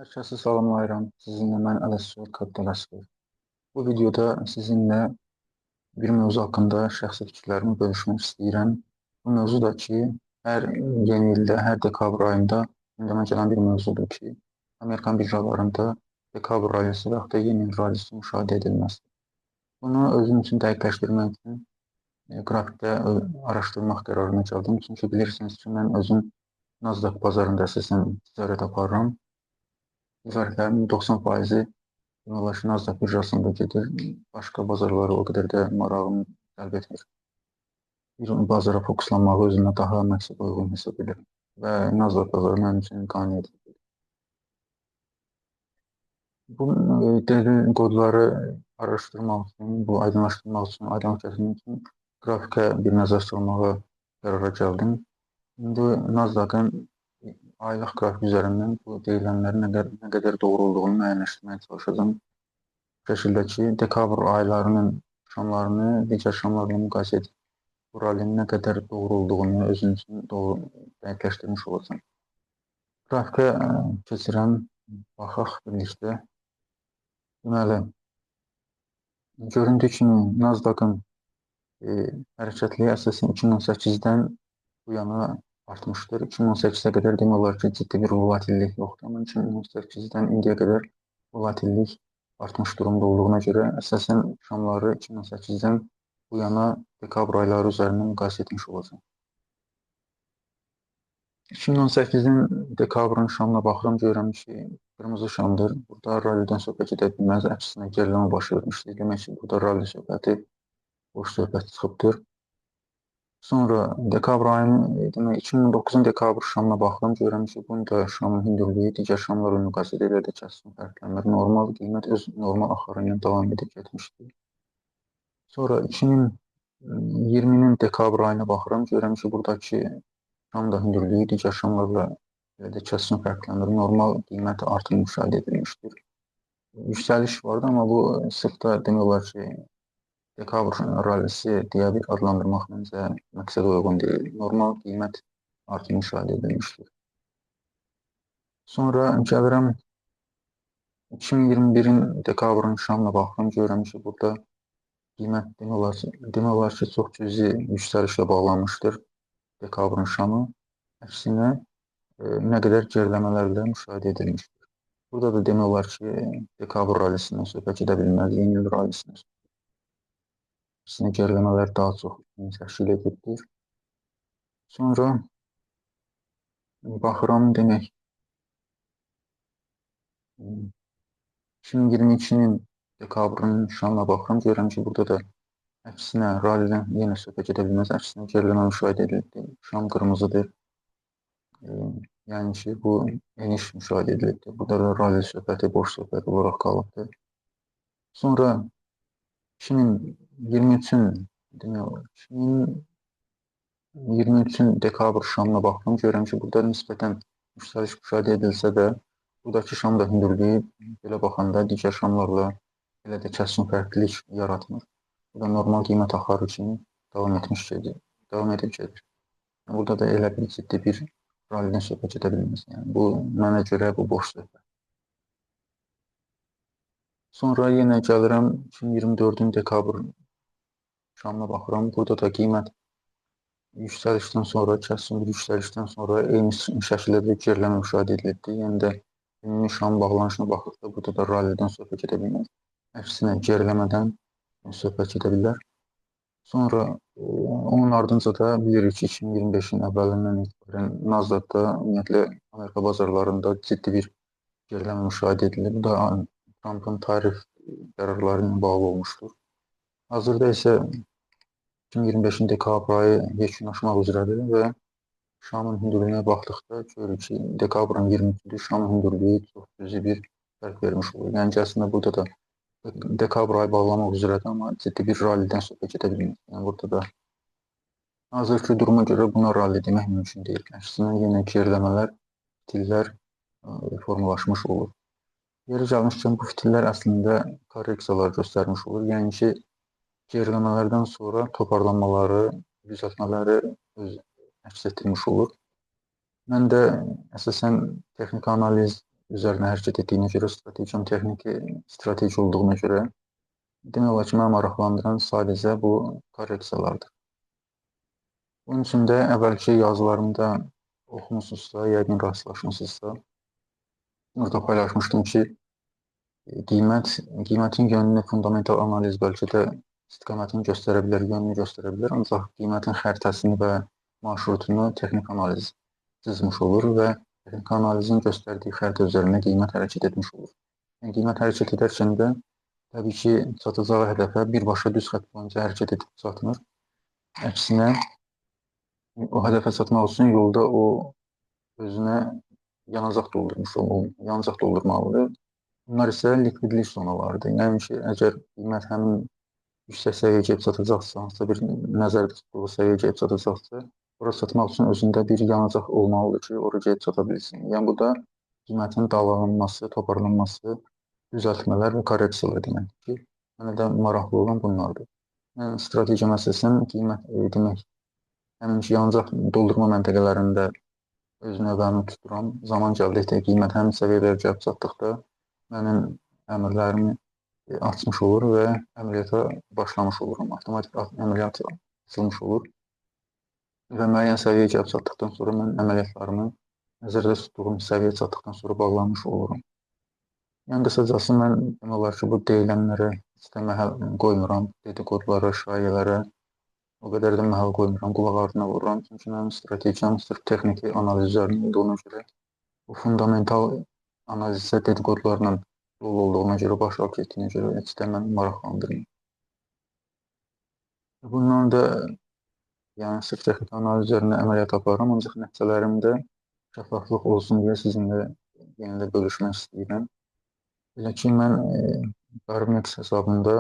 Herkese salamlayıram. Sizinlə mən Ələsgər Kabtaləsgər. Bu videoda sizinlə bir mövzu haqqında şəxsi fikirlərimi bölüşmək istəyirəm. Bu mövzu da ki, hər yeni ildə, hər dekabr ayında gündəmə gələn bir mövzudur ki, Amerikan birjalarında dekabr rallisi və yaxud da yeni il rallisi müşahidə edilməsi. Bunu özüm üçün dəqiqləşdirmək üçün qrafikdə araşdırmaq qərarına gəldim. Çünki bilirsiniz ki, mən özüm Nasdaq bazarında əsasən ticarət aparıram. Ticarətlərimin 90%-i demək olar ki, Nasdaq birjasında gedir. Başqa bazarlara o qədər də marağım cəlb etmir. Bir bazara fokuslanmağı özümə daha məqsəd uyğun hesab edirəm və Nasdaq bazarı mənim üçün qane-edici. Bu qodları araşdırmaq üçün, bu aydınlaşdırmaq üçün, aydınlıq gətirmək üçün qrafikə bir nəzər salmağa qərara gəldim. İndi Nasdaqın aylıq qrafik üzərindən bu deyilənlərin nə qədər doğru olduğunu müəyyənləşdirməyə çalışacağım. Bu şəkildə ki, dekabr aylarının şamlarını digər şamlarla müqayisə edib bu rallinin nə qədər doğru olduğunu özüm üçün dəqiqləşdirmiş olacağım. Qrafikə keçirəm, baxaq birlikdə. Deməli, göründüyü kimi Nasdaqın hərəkətliyi əsasən 2018-dən bu yana artmışdır. 2018-ə qədər demək olar ki, ciddi bir volatillik yoxdur. Amma 2018-dən indiyə qədər volatillik artmış durumda olduğuna görə əsasən şamları 2018-dən bu yana dekabr ayları üzərindən müqayisə etmiş olacaq. 2018-in dekabrın şamına baxıram, görürəm ki, qırmızı şamdır. Burada rallidən söhbət gedə bilməz, əksinə geriləmə baş vermişdir. Demək ki, burada ralli söhbəti, boş söhbət çıxıbdır. Sonra dekabr ayının, demək 2009-un dekabr şamına baxıram, görürəm ki, bunda şamın hündürlüyü digər şamlarla müqayisə edildə kəskin fərqlənmir. Normal qiymət öz normal axarı ilə davam edib getmişdir. Sonra 2020-nin dekabr ayına baxıram, görürəm ki, buradakı şam da hündürlüyü digər şamlarla də kəskin fərqlənmir. Normal qiymət artım müşahidə edilmişdir. Yüksəliş vardı, amma bu sırf da demək olar ki, dekabr rallisi deyə bir adlandırmaq məncə məqsədə uyğun deyil. Normal qiymət artımı müşahidə edilmişdir. Sonra gəlirəm 2021-in dekabrın şamına baxıram, görürəm ki, burada qiymət demək olar ki, çox cüzi yüksəlişlə bağlanmışdır dekabrın şamı. Əksinə nə qədər geriləmələrlə müşahidə edilmişdir. Burada da demək olar ki, dekabr rallisindən söhbət edə bilməz, yeni il rallisindən. Əksinə geriləmələr daha çox təşkil edibdir. Sonra baxıram, demək 2022-nin dekabrının şamına baxıram, görürəm ki, burada da əksinə rallidən yenə söhbət edə bilməz, əksinə geriləmə müşahidə edildi. Şam qırmızıdır. Yəni ki, bu eniş müşahidə edilibdir. Burada da ralli söhbəti, boş söhbət olaraq qalıbdır. Sonra 2023-ün demək, 2023-ün dekabr şamına baxıram, görürəm ki, burada nisbətən yüksəliş müşahidə edilsə də, buradakı şam da hündürlüyü belə baxanda digər şamlarla elə də kəskin fərqlilik yaratmır. Bu da normal qiymət axarı kimi davam edib gedir. Burada da elə bir ciddi bir rallidən söhbət edə bilməz. Yəni, bu, mənə görə bu boş söhbət. Sonra yenə gəlirəm 2024-ün dekabr şamına baxıram. Burada da qiymət yüksəlişdən sonra, kəskin bir yüksəlişdən sonra eyni şəkildə bir geriləmə müşahidə edilibdir. Yəni də ümumi şam bağlanışına baxdıqda burada da rallidən söhbət edə bilməz. Əksinə geriləmədən söhbət edə bilər. Sonra onun ardınca da bilirik ki, 2025-in əvvəlindən etibarən Nasdaqda, ümumiyyətlə Amerika bazarlarında ciddi bir geriləmə müşahidə edilir. Bu da Trumpın tarif qərarları ilə bağlı olmuşdur. Hazırda isə 2025-in dekabr ayı yekunlaşmaq üzrədir və şamın hündürlüyünə baxdıqda görürük ki, dekabrın 23-dür, şamın hündürlüyü çox cüzi bir fərq vermiş olur. Yəni ki, əslində burada da dekabr ayı bağlamaq üzrədir, amma ciddi bir rallidən söhbət edə bilməz. Yəni burada da hazırki duruma görə buna ralli demək mümkün deyil. Əksinə yenə geriləmələr, fitillər formalaşmış olur. Yeri gəlmişkən bu fitillər əslində korreksiyalar göstərmiş olur. Yəni ki, geriləmələrdən sonra toparlanmaları, düzəltmələri əks etdirmiş olur. Mən də əsasən texniki analiz üzərinə hərəkət etdiyinə görə, strategiyam texniki strateji olduğuna görə demək olar ki, məni maraqlandıran sadəcə bu korreksiyalardır. Bunun üçün də əvvəlki yazılarımda oxumusunuzsa, yəqin rastlaşmısınızsa, orada paylaşmışdım ki, qiymətin yönünü fundamental analiz bəlkə də istiqamətini göstərə bilər, yönünü göstərə bilər, ancaq qiymətin xəritəsini və marşrutunu texniki analiz çizmiş olur və texniki analizin göstərdiyi xəritə üzərində qiymət hərəkət etmiş olur. Yəni, qiymət hərəkət edərkən də təbii ki, çatacağı hədəfə birbaşa düz xətt boyunca hərəkət edib çatmır. Əksinə, o hədəfə çatmaq üçün yolda o özünə yanacaq doldurmalıdır. Bunlar isə likvidlik zonalarıdır. Yəni ki, əgər qiymət həmin yüksək səviyyəyə gəlib çatacaqsa, hansısa bir nəzərdə tutduğu səviyyəyə gəlib çatacaqsa, ora çatmaq üçün özündə bir yanacaq olmalıdır ki, ora gəlib çata bilsin. Yəni, bu da qiymətin dalgalanması, toparlanması, düzəltmələr və korreksiyalar deməkdir ki, mənə də maraqlı olan bunlardır. Yəni, strategiya məsələsinin qiymət demək, həmin ki, yanacaq doldurma məntəqələrində öz növbəmi tuturam. Zaman gəldikdə qiymət həmin səviyyələrə gəlib çatdıqda mənim əmrlərimi açmış olur və əməliyyata başlamış olurum. Avtomatik əməliyyat açılmış olur və müəyyən səviyyəyə gəlib çatdıqdan sonra mən əməliyyatlarımı nəzərdə tutduğum səviyyə çatdıqdan sonra bağlanmış olurum. Yəni, qısacası mən demək olar ki, bu deyilənlərə heç də məhəl qoymuram, dedikodulara, şayələrə o qədər də məhəl qoymuram, qulaq ardına vururam. Çünki mənim strategiyam sırf texniki analiz üzərində olduğuna görə bu fundamental analizə dedikodularla dolu olduğuna görə, başarılı getdiyinə görə heç də məni maraqlandırmır. Bundan da yəni sırf texniki analiz üzərində əməliyyat aparıram, ancaq nəticələrimdə şəffaflıq olsun deyə sizinlə yenə də bölüşmək istəyirəm. Belə ki, mən Darbinex hesabında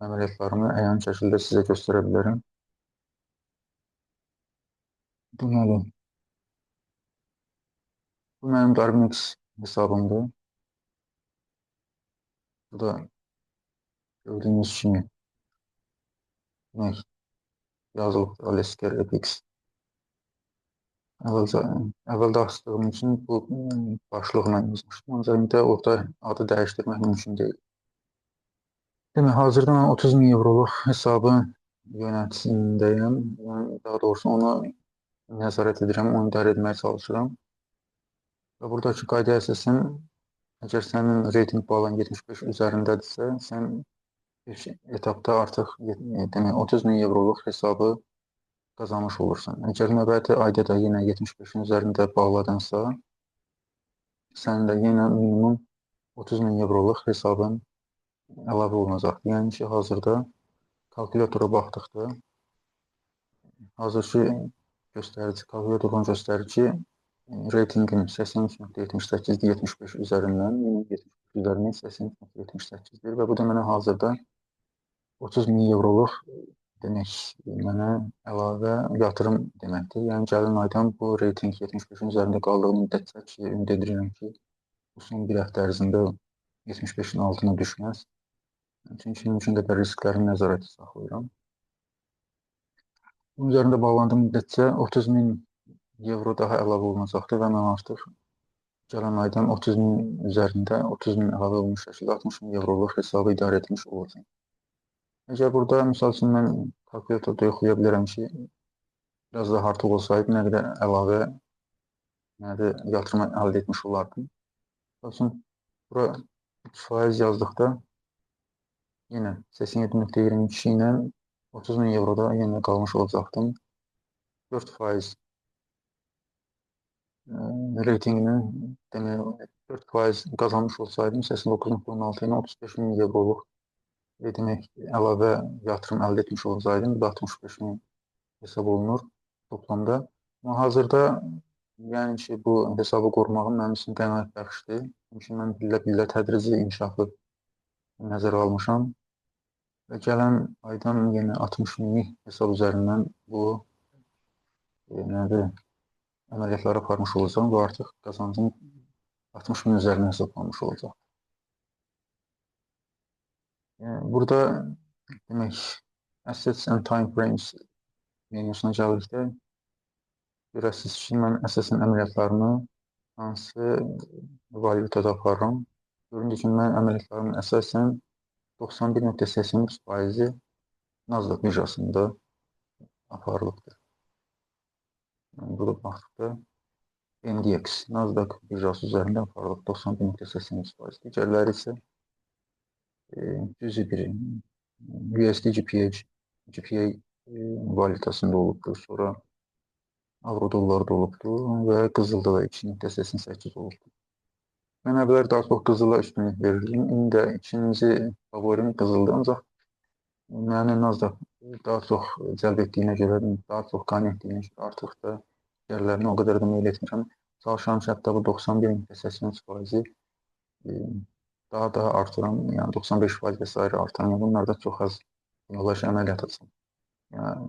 əməliyyatlarımı əyani şəkildə sizə göstərə bilərəm. Deməli, bu mənim Darbinex hesabımdır. Bu da gördüyünüz kimi yazılıb Aleskar FX. Əvvəldə açdığım üçün bu başlıqla yazmışdım, ancaq indi orada adı dəyişdirmək mümkün deyil. Demək, hazırda mən 30.000 euroluq hesabı yönəticisindəyəm. Yəni, daha doğrusu onu nəzarət edirəm, onu idarə etməyə çalışıram. Və buradakı qayda əsasən, əgər sənin reyting balın 75 üzərindədirsə, sən bir etapda artıq 30.000 euroluq hesabı qazanmış olursan. Əgər növbəti ayda da yenə 75-in üzərində bağladınsa, sənin də yenə minimum 30.000 euroluq hesabın əlavə olunacaqdır. Yəni ki, hazırda kalkulyatora baxdıqda, hazırki göstərici, kalkulyatordan göstərir ki, reytingin 82.78-dir 75 üzərindən, yəni 75 üzərindən 82.78-dir və bu da mənə hazırda 30.000 euroluq demək, mənə əlavə yatırım deməkdir. Yəni, gələn aydan bu reyting 75-in üzərində qaldığı müddətcə ki, ümid edirəm ki, bu son bir həftə ərzində 75-in altına düşməz. Çünki mümkün qədər risklərini nəzarətdə saxlayıram. Bunun üzərində bağlandığı müddətcə 30.000 euro daha əlavə olunacaqdır və mən artıq gələn aydan 30.000 üzərində 30.000 əlavə olunmuş şəkildə 60.000 euroluq hesabı idarə etmiş olacaq. Əgər burada, misal üçün, mən kalkulyatorda yoxlaya bilərəm ki, biraz daha artıq olsaydı, nə qədər əlavə yatırım əldə etmiş olardım. Misal üçün, bura 3% yazdıqda yenə 87.22 ilə 30.000 euroda yenə qalmış olacaqdım. 4% reytingini, demək, 4% qazanmış olsaydım, 89.16 ilə 35.000 euroluq demək, əlavə yatırım əldə etmiş olsaydım, bu da 65.000 hesab olunur toplamda. Amma hazırda, yəni ki, bu hesabı qorumağım mənim üçün qənaət bəxşdir. Çünki mən billə-billə tədrici inkişafı nəzərə almışam və gələn aydan yenə 60.000 hesab üzərindən bu əməliyyatları aparmış olacaq və artıq qazancım 60.000 üzərindən hesablanmış olacaq. Burada demək, Assets and Time Frames menüsünə gəldikdə görəsiniz ki, mən əsasən əməliyyatlarımı hansı valyutada aparıram? Göründüyü kimi mən əməliyyatlarımın əsasən 91,83%-i Nasdaq birjasında aparılıbdır. Yəni, burada baxdıqda NDX, Nasdaq birjası üzərində aparılıb 91,83%. Digərləri isə cüzi bir USD GPA valyutasında olubdur. Sonra avro dollarda olubdur və qızılda da 2,88 olubdur. Mən əvvəl daha çox qızıla üstünlük verirdim. İndi də ikinci favorim qızıldır. Ancaq məni Nasdaq daha çox cəlb etdiyinə görə, daha çox qane etdiyinə görə artıq da yerlərini o qədər də meyil etmirəm. Çalışıram ki, hətta bu 91,83%-i daha da artıram. Yəni 95% və s. artıram. Yəni, bunlar da çox az olar ki, əməliyyat açım. Yəni,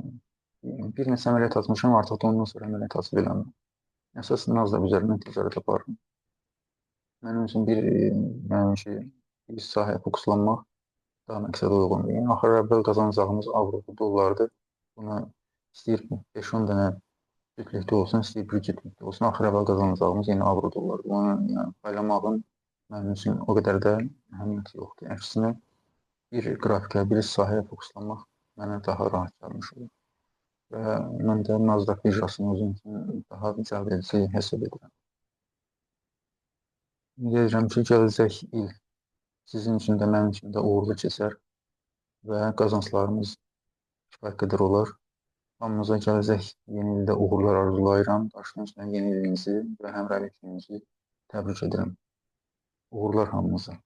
bir neçə əməliyyat açmışam, artıq da ondan sonra əməliyyat açı bilmirəm. Əsas Nasdaq üzərindən ticarət aparıram. Mənim üçün bir sahəyə fokuslanmaq daha məqsədə uyğundur. Yəni, axır əvvəl qazanacağımız avrodur, dollardır. Buna istəyir 5-10 dənə cütlükdə olsun, istəyir bir cütlükdə olsun. Axır əvvəl qazanacağımız yəni avro dollardır. Onu yəni, paylamağın mənim üçün o qədər də əhəmiyyəti yoxdur. Əksinə, bir qrafikə, bir sahəyə fokuslanmaq mənə daha rahat gəlmiş olur. Və mən də Nasdaq birjasını özüm üçün daha cəlb edici hesab edirəm. Ümid edirəm ki, gələcək il sizin üçün də, mənim üçün də uğurlu keçər və qazanclarımız kifayət qədər olar. Hamımıza gələcək yeni ildə uğurlar arzulayıram. Daşıyan yeni ilinizi və həmrəylikliyinizi təbrik edirəm. Uğurlar hamımıza.